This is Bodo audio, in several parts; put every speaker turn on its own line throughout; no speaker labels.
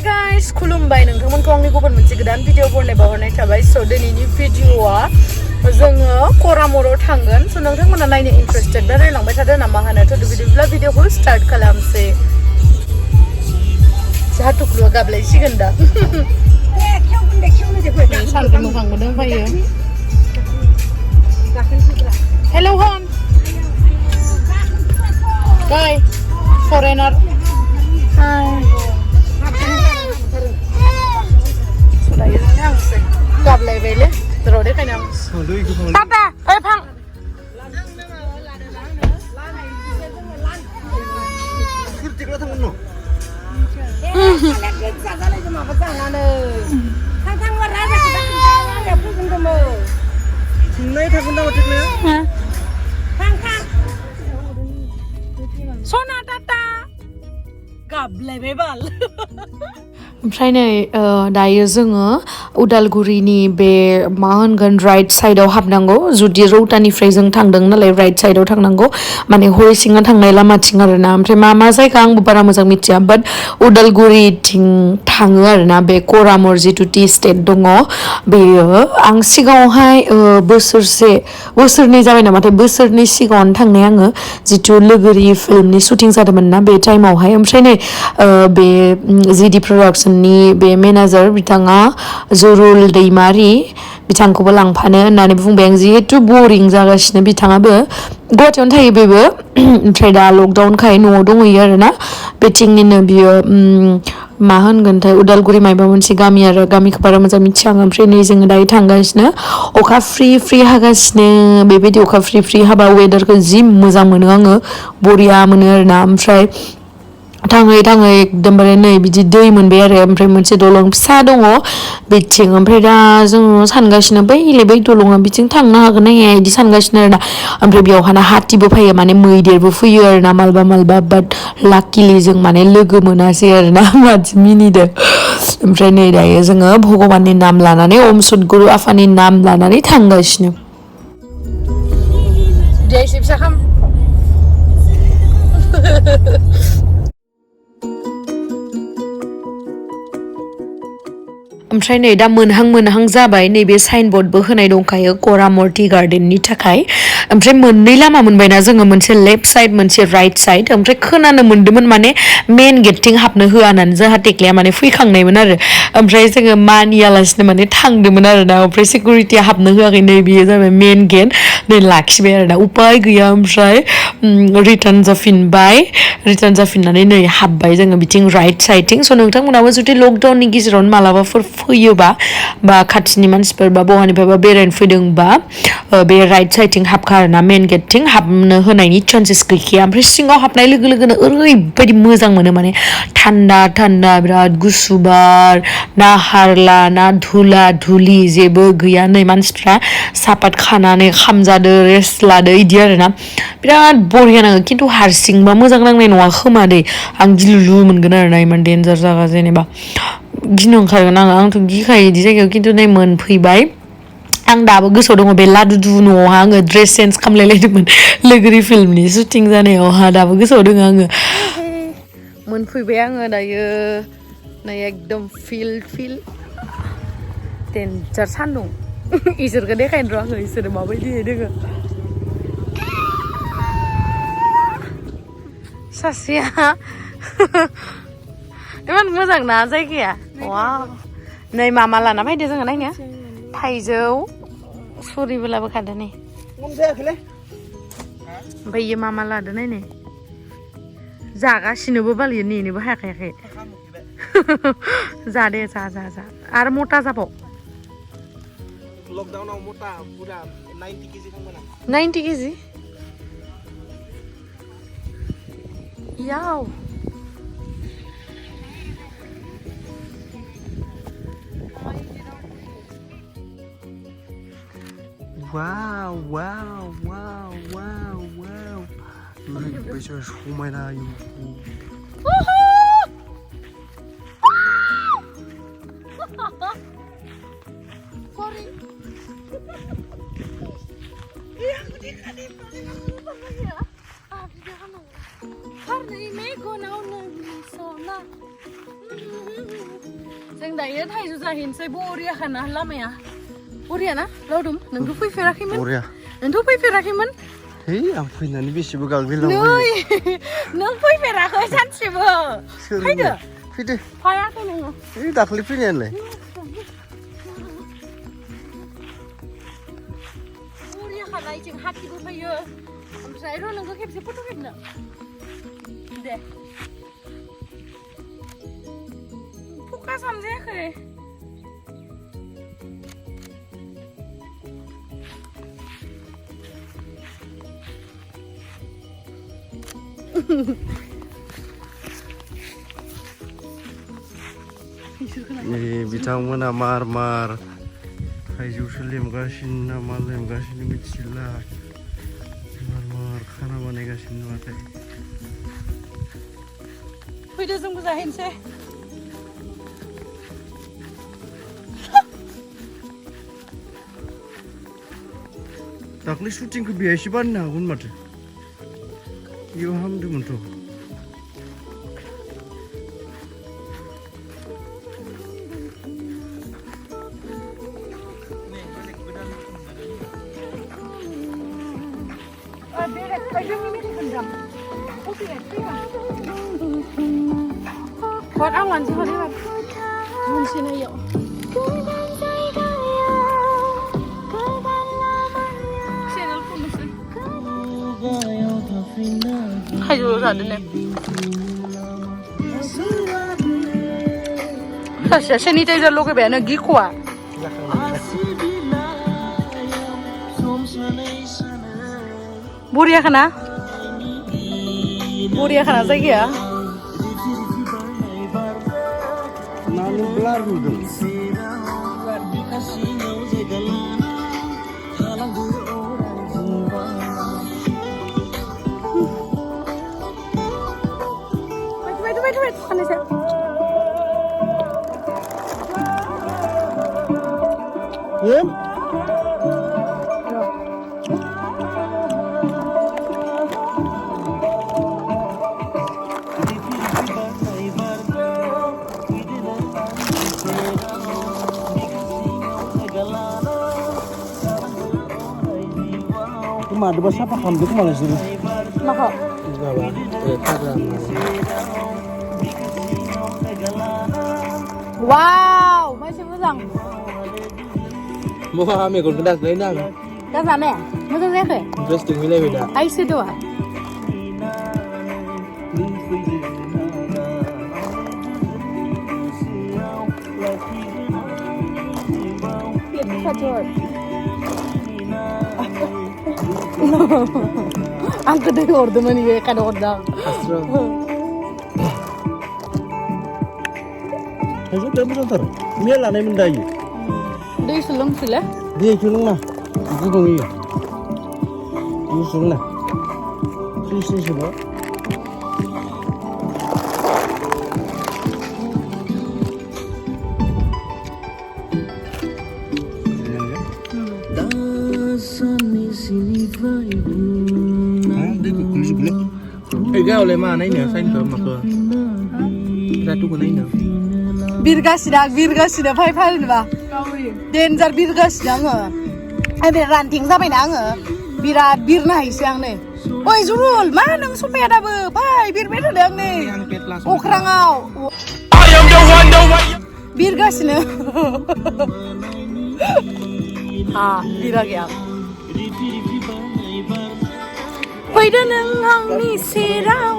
Hi guys, खुलुमबाय नोंथांमोनखौ आंनि गुबुन मोनसे गोदान भिडिअ बरनायबा हरनाय थाबाय स' दिनैनि भिडिअआ जोङो करामराव थांगोन स' नोंथांमोना नायनो इन्टारेस्टेड दा नायलांबाय थादो ना मा होनो थ' बिदिब्ला भिडिअखौ स्टार्ट खालामसै जाहा टुक्रुआ गाबलायसिगोन दा सानदुं मोखांबो दंफायो हेलौ हन गाय फरेनार हाय गाबलायबायलै र' देखायनो आं टाटा ओइ फां सना टाटा गाबलायबाय बाल ओमफ्राय नै दायो जोङो उदालगुरिनि बे मा होनगोन राइट साइडआव हाबनांगौ जुदि रौतानिफ्राय जों थांदों नालाय राइट साइडआव थांनांगौ माने हरिसिङा थांनाय लामाथिं आरोना ओमफ्राय मा जायगा आंबो बारा मोजां मिथिया बाट उदालगुरिथिं थाङो आरोना बे करामर जिथु टि स्टेट दङ बेयो आं सिगाङावहाय बोसोरनै जाबाय नामाथाय बोसोरनै सिगाङावनो थांनाय आङो जिथु लोगोरि फिल्मनि शुटिं जादोंमोन ना बे टाइमावहाय ओमफ्राय नै बे जिडि प्रडाक्शननि बे मेनेजार बिथाङा जरुल दैमारि बिथांखौबो लांफानो होननानै बुंबाय आं जिहेतु बरिं जागासिनो बिथाङाबो गुवाहाटियावनो थायो बेबो ओमफ्राय दा लकडाउनखाय न'आव दंहैयो आरोना बेथिंनिनो बियो मा होनगोनथाय उदालगुरि मायबा मोनसे गामि आरो गामिखौ बारा मोजां मिथिया आङो ओमफ्राय नै जोङो दायो थांगासिनो अखा फ्रि हागासिनो बेबायदि अखा फ्रि हाबा वेदारखौ जि मोजां मोनो आङो बरिया मोनो आरोना ओमफ्राय थाङै एकदमबारे नै बिदि दै मोनबाय आरो ओमफ्राय मोनसे दलं फिसा दङ बिथिं ओमफ्राय दा जोङो सानगासिनो बै दलङा बिथिं थांनो हागोन ना हाया बिदि सानगासिनो आरोना ओमफ्राय बेयावहाना हाथिबो फैयो माने मैदेरबो फैयो आरोना मालबा बाट लाकिलि जों माने लोगो मोनासै आरोना मानसि मिनिदों ओमफ्राय नै दायो जोङो भगबाननि नाम लानानै ओम सदगुरु आफानि नाम लानानै थांगासिनो ओमफ्राय नै दा मोनहां जाबाय नैबे साइनबर्डबो होनाय दंखायो करामर टि गार्डेननि थाखाय ओमफ्राय मोननै लामा मोनबायना जोङो मोनसे लेफ्ट साइड मोनसे राइट साइड ओमफ्राय खोनानो मोन्दोंमोन माने मेन गेटथिं हाबनो होआ होननानै जोंहा टेक्लाया माने फैखांनायमोन आरो ओमफ्राय जोङो मानियालासिनो माने थांदोंमोन आरोना ओमफ्राय सिकिउरिटिया हाबनो होआखै नै बियो जाबाय मेन गेट नै लाखिबाय आरोना उपाय गैया ओमफ्राय रिटार्न जाफिननानै नै हाबबाय जोङो बिथिं राइट साइडथिं स' नोंथांमोनाबो जुदि लकडाउननि गेजेरावनो मालाबाफोर फैयोबा बा खाथिनि मानसिफोर बा बहानिफ्रायबा बेरायनो फैदोंबा बे राइट साइडथिं हाबखा आरोना मेन गेटथिं हाबनो होनायनि चान्सेस गैखाया ओमफ्राय सिङाव हाबनाय लोगो लोगोनो ओरैबायदि मोजां मोनो माने थान्दा बिराद गुसु बार ना हारला ना धुला धुलि जेबो गैया नै मानसिफ्रा सापात खानानै खामजादो रेस्ट लादो इदि आरोना बिराद बरिया नाङो खिन्थु हारसिंबा मोजां नांनाय नङा खोमा दै आं गिलुलु मोनगोन आरोना इमान डेन्जार जागा जेनेबा गिनो ओंखारगोन आंथ' गिखायो बिदि जायगायाव खिन्थु नै मोनफैबाय आं दाबो गोसोआव दङ बे लादुदु न'आवहा आङो ड्रेस चेन्ज खालामलायलायदोंमोन लोगोरि फिल्मनि शुटिं जानायावहा दाबो गोसोआव दङ आङो मोनफैबाय आङो दायो नै एकदम फिल्ड डेन्जार सान्दुं इसोरखौ देखायनो र' आङो इसोरो माबायदियै दोङो सासेया इमान मोजां ना जायगाया वाव नै मामा लाना फैदो जोङो नायनो थाइजौ सुरिबो लाबोखादो नै ओमफ्राय इयो मामा लादो नायनो जागासिनोबो बालियो नेनोबो हायाखै जा दे जा आरो मता जाबाव लकडाउनाव मता पुरा 90 केजि खांबाय ना 90 केजि याव
Wow. 오르기베이션 소마이나 이거.
Sorry. Yang di kali ya. Ah, di kana. Karena ini go now na sona. जों दायो थाइजौ जाहैनोसै बरियाखाना लामाया बरिया ना लावदुम नोंथ' फैफेराखैमोन
बरिया
नोंथ' फैफेराखैमोन
है आं फैनानै बेसेबो गाग्लिलांबाय
नों फैफेराखै सानसेबो फैदो
फैदो
फायाखै नोङो
है दाखालि फैनायालाय
बरियाखाना जों हाथिबो फैयो ओमफ्राय र' नोंखौ खेबसे फट' खेबनो दे फकास हामजायाखै
बिथांमोना मार थाइजौसो लेमगासिनो ना मा लेमगासिनो मिथिला मार खाना बानायगासिनो माथो
फैदो जोंबो जाहैनोसै
दाखालि शुटिंखौ बेहायसो बानायनो हागौमोन माथो बेयाव हामदोंमोनथ'
buat awan sih hari ini mungkin ayo channel pun masih hai dulu ada nih saya sini tadi lo ke mana gikwa Buria kana Zaiga
Nalu belar dulu
Wait kana saya
Ada bahasa apa kamu itu malah sih?
Maka. Wow, masih musang.
Mau kami ikut kedas lain dah.
Kedas mana? Macam ni ke?
Interesting milih beda.
Air sedoa. Kacau. Angkat deh order mana ni kan order.
Ayo dah berantar. Ni lah ni mendai.
Dia sulung sila.
Dia sulung lah. Itu dong ini. Ini sulung lah. Sisi sebab. Gak oleh mana ini ya, saya nggak makan. Satu mana ini?
Birgas dah, pai ni bah. Danger birgas dah ngah. Ada ranting sampai nang. Birat bir naik siang ni. Oi Zurul, mana nang supaya ada ber? Pai bir beda dah ni. Okrangau. Birgas ni. Ah, biragya. Fayda nang angni serau.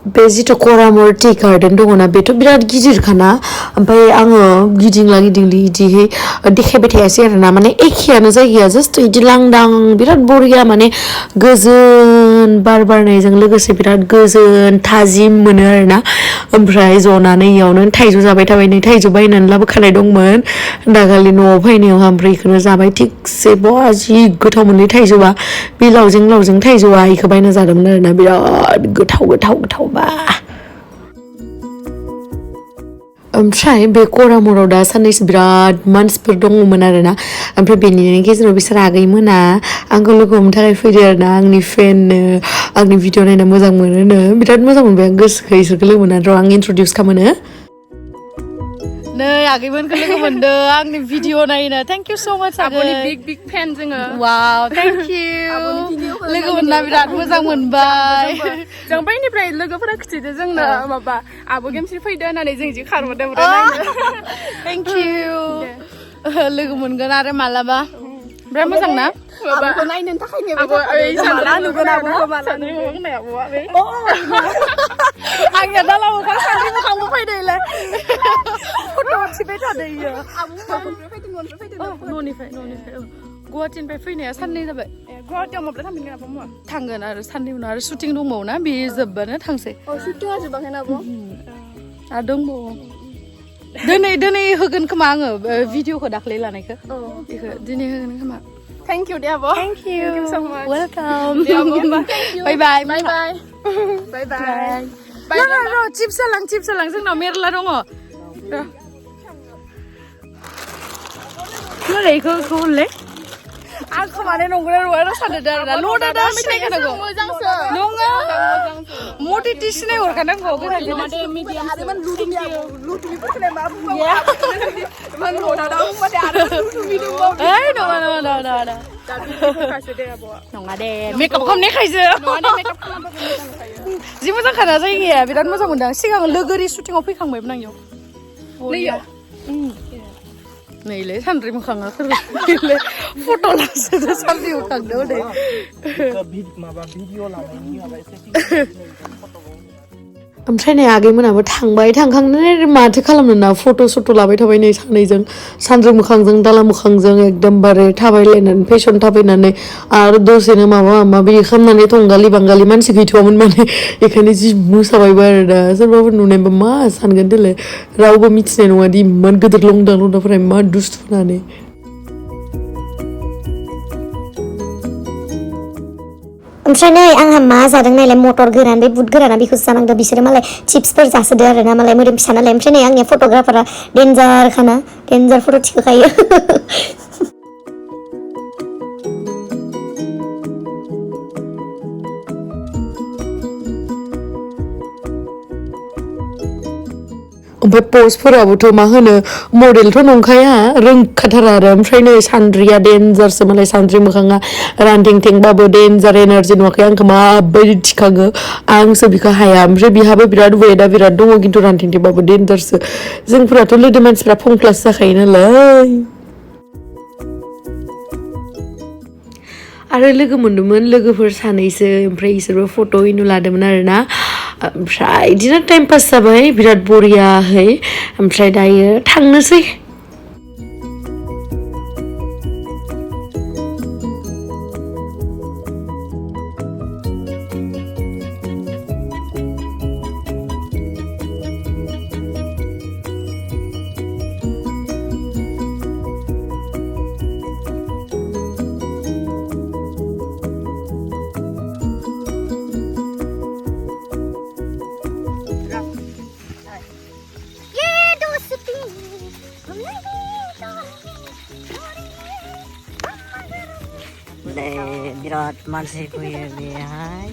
Bezito koramor tea garden dong na beto birat gijir kana ampai ang gijing li di he dekhe bete ase na mane ekhiana jaiga just idi langdang birat boriya mane गोजोन बार नायजों लोगोसे बिराद गोजोन थाजिम मोनो आरोना ओमफ्राय जनानै इयावनो थाइजौ जाबाय थाबाय नै थाइजौ बायनानै लाबोखानाय दंमोन दाखालि न'आव फैनायाव ओमफ्राय इखौनो जाबाय थिगसे जि गोथाव मोनलै थाइजौआ बे लावजें थाइजौआ इखौ बायना जादोंमोन आरोना बिराद गोथाव बा ओमफ्राय बे करामराव दा साननैसो बिराद मानसिफोर दङमोन आरोना ओमफ्राय बेनि गेजेराव बिसोर आगैमोना आंखौ लोगो हमनो थाखाय फैदो आरोना आंनि फेननो आंनि भिडिअ नायना मोजां मोनोनो बिराद मोजां मोनबाय आं गोसोखौ इसोरखौ लोगो मोननानै र' आं इन्ट्रडिउस खालामो नै आगैमोनखौ लोगो मोनदों आंनि भिडिअ नायनो थेंक इउ सो माच आगै
बिग फेन जोङो
वाव थेंक इउ लोगो मोनना बिराद मोजां मोनबाय
जों बैनिफ्राय लोगोफोरा खिथिदो जोंनो माबा आब' गेमस्रि फैदो होननानै जों जि खारबोदों
थेंक इउ लोगो मोनगोन आरो मालाबा बिराद मोजां ना
आब'खौ नायनो थाखाय माला नुगोन आब'खौ माला नुगोन आब'आ बे
आंनिया दाला मोखां सानद्रि मोखांबो फैदोंलै फट' थिबाय थादों इयो न'निफ्राय गुवाहाटीनिफ्राय फैनाया साननै जाबाय
गुवाहाटीयाव माब्ला थांफिनगोन आब' मुवा
थांगोन आरो साननै उनाव आरो शुटिं दंबावो ना बे जोबबानो थांसै
शुटिंआ जोबाखैना आब'
आरो दंबावो दिनै होगोन खोमा आङो भिडिअखौ दाख्लै लानायखौ बेखौ दिनै होगोन खोमा
थेंक इउ दे आब'
thank you
so much
welcome
bye
bye
bye bye bye
र' चिप्स जालां जोंनाव मेरला दङ इखौ हरलै आंखौ माने नंगौना नङा सानदों आरो ना लदा दा सिनायखानांगौ
मोजांसो
नङा मटिटि सिनाय हरखानांगौ नङा दे मेकआप खालामनायखायसो जि मोजां खाना जायगाया बिराद मोजां मोनदों सिगां लोगोरि शुटिंआव फैखांबायमोन आं इयाव नैलै सानद्रि मोखाङा खोरबाय फट' लासोदो सानद्रि मोखांदो हनै
माबा भिडिअ लानायनि माबा एसे
ओमफ्राय नै आगैमोनाबो थांबाय थांखांनानै माथो खालामनो ना फट' लाबाय थाबाय नै सानैजों सानद्रि मोखांजों दाला मोखांजों एकदमबारे थाबायलायनानै फेसन थाबायनानै आरो दसेनो माबा माबि खालामनानै थंगालि बांगालि मानसि गैथ'वामोन माने बेखायनो जि मोसाबायबो आरो दा सोरबाफोर नुनायबा मा सानगोन देलाय रावबो मिथिनाय नङा दि इमान गिदिर लंदाफोरा इमान दुस्थु होननानै
ओमफ्राय नै आंहा मा जादों नायलाय मटर गोरान बे बुट गोराना बेखौसो जानांदों बिसोरो मालाय चिप्सफोर जासोदो आरो ना मालाय मोदोम फिसा नालाय ओमफ्राय नै आंनिया फट'ग्राफारा डेन्जारखाना डेन्जार फट' थिखोखायो
ओमफ्राय पस्टफोराबोथ' मा होनो मडेलथ' नंखाया रोंखाथारा आरो ओमफ्राय नै सानद्रिया डेन्जारसो मालाय सानद्रि मोखाङा रानथेंथेंबाबो डेन्जार एनार्जि नुवाखै आंखौ माबायदि थिखाङो आंसो बिखौ हाया ओमफ्राय बिहाबो बिराद वेटआ बिराद दङ खिन्थु रानथेंथेंबाबो डेन्जारसो जोंफोराथ' लोगो मानसिफ्रा फंक्लास जाखायो नालाय आरो लोगो मोन्दोंमोन लोगोफोर सानैसो ओमफ्राय इसोरबो फट' इनु लादोंमोन आरो ना ओमफ्राय बिदिनो टाइम पास जाबाय बिराद बरियाहै ओमफ्राय दायो थांनोसै
बिराद मानसि फैयो बेहाय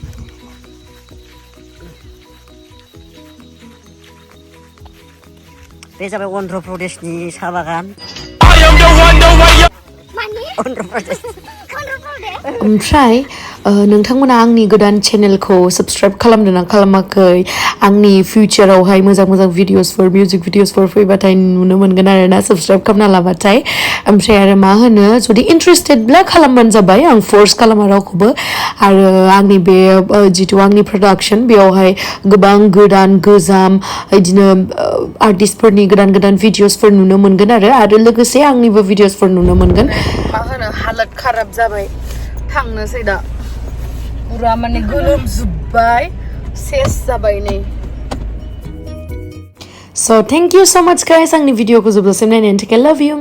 बे जाबाय अन्ध्र प्रदेशनि साहा बागान
ओमफ्राय नोंथांमोना आंनि गोदान चेनेलखौ साबस्क्राइब खालामदों ना खालामाखै आंनि फिउचारावहाय मोजां मोजां भिडिअसफोर मिउजिक भिडिअसफोर फैबाथाय नुनो मोनगोन आरो ना साबस्क्राइब खालामना लाबाथाय ओमफ्राय आरो मा होनो जुदि इन्ट्रेस्टेडब्ला खालामबानो जाबाय आं फर्स खालामा रावखौबो आरो आंनि बे जिथु आंनि प्रडाक्सन बेयावहाय गोबां गोदान गोजाम बिदिनो आर्टिस्टफोरनि गोदान भिडिअसफोर नुनो मोनगोन आरो लोगोसे आंनिबो भिडिअसफोर नुनो मोनगोन मा होनो हालत खाराब जाबाय थांनोसै दा पुरा माने गोलोमजोब्बाय सेस जाबाय नै So thank you so much guys आंनि भिडिअखौ जोबजासिम नायनायनि थाखाय love you